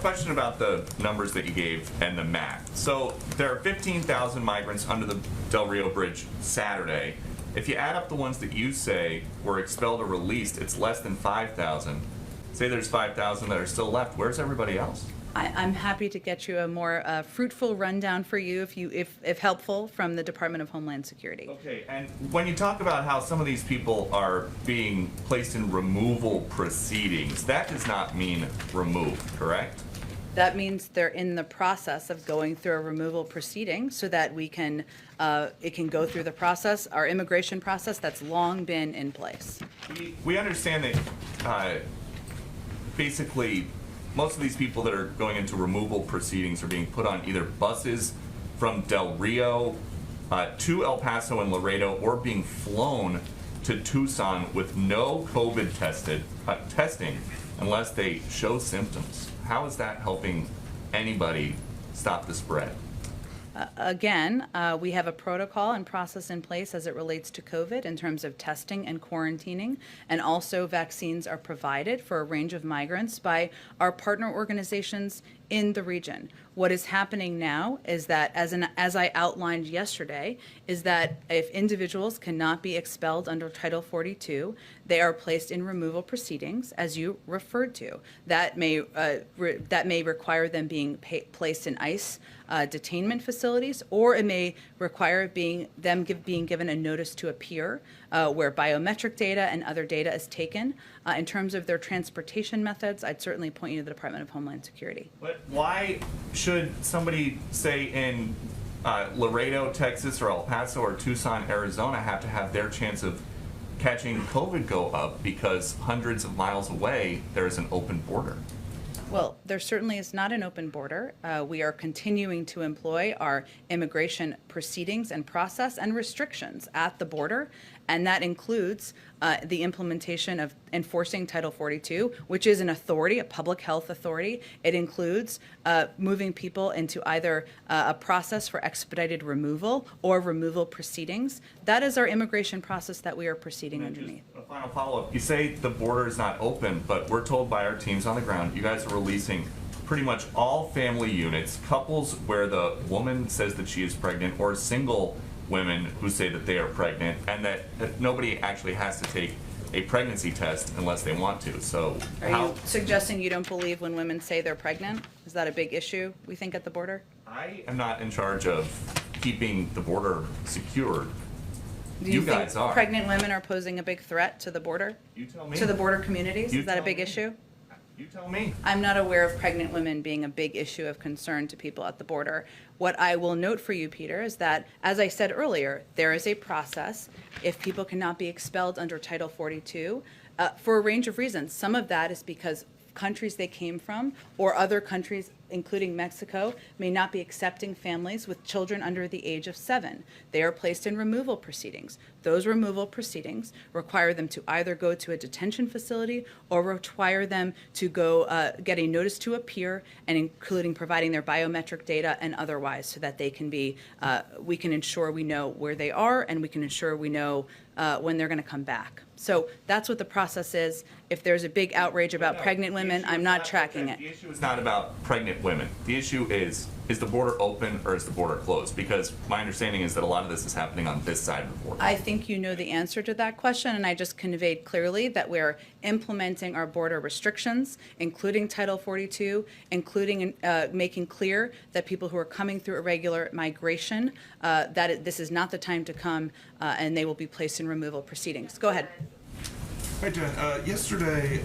question about the numbers that you gave and the math. So there are 15,000 migrants under the Del Rio Bridge Saturday. If you add up the ones that you say were expelled or released, it's less than 5,000. Say there's 5,000 that are still left. Where's everybody else? I'm happy to get you a more fruitful rundown for you, if helpful, from the Department of Homeland Security. Okay, and when you talk about how some of these people are being placed in removal proceedings, that does not mean removed, correct? That means they're in the process of going through a removal proceeding so that it can go through the process, our immigration process that's long been in place. We understand that basically most of these people that are going into removal proceedings are being put on either buses from Del Rio to El Paso and Laredo, or being flown to Tucson with no COVID testing unless they show symptoms. How is that helping anybody stop the spread? Again, we have a protocol and process in place as it relates to COVID in terms of testing and quarantining, and also vaccines are provided for a range of migrants by our partner organizations in the region. What is happening now is that, as I outlined yesterday, is that if individuals cannot be expelled under Title 42, they are placed in removal proceedings, as you referred to. That may require them being placed in ICE detainment facilities, or it may require being given a notice to appear, where biometric data and other data is taken. In terms of their transportation methods, I'd certainly point you to the Department of Homeland Security. But why should somebody, say, in Laredo, Texas, or El Paso, or Tucson, Arizona, have to have their chance of catching COVID go up because hundreds of miles away there is an open border? Well, there certainly is not an open border. We are continuing to employ our immigration proceedings and process and restrictions at the border, and that includes the implementation of enforcing Title 42, which is an authority, a public health authority. It includes moving people into either a process for expedited removal or removal proceedings. That is our immigration process that we are proceeding underneath. A final follow-up. You say the border is not open, but we're told by our teams on the ground, you guys are releasing pretty much all family units, couples where the woman says that she is pregnant, or single women who say that they are pregnant, and that nobody actually has to take a pregnancy test unless they want to. So are you suggesting you don't believe when women say they're pregnant? Is that a big issue, we think, at the border? I am not in charge of keeping the border secured. Do you guys think are. Pregnant women are posing a big threat to the border? You tell me. To the border communities? You Is that a tell big me. issue? You tell me. I'm not aware of pregnant women being a big issue of concern to people at the border. What I will note for you, Peter, is that, as I said earlier, there is a process if people cannot be expelled under Title 42 for a range of reasons. Some of that is because countries they came from or other countries, including Mexico, may not be accepting families with children under the age of 7. They are placed in removal proceedings. Those removal proceedings require them to either go to a detention facility or require them to go get a notice to appear, and including providing their biometric data and otherwise, so that they can be, we can ensure we know where they are, and we can ensure we know when they're going to come back. So that's what the process is. If there's a big outrage about pregnant women, I'm not tracking it. The issue is not about pregnant women. The issue is the border open or is the border closed? Because my understanding is that a lot of this is happening on this side of the border. I think you know the answer to that question, and I just conveyed clearly that we're implementing our border restrictions, including Title 42, including making clear that people who are coming through irregular migration, this is not the time to come, and they will be placed in removal proceedings. Go ahead. Hi, Jen. Yesterday,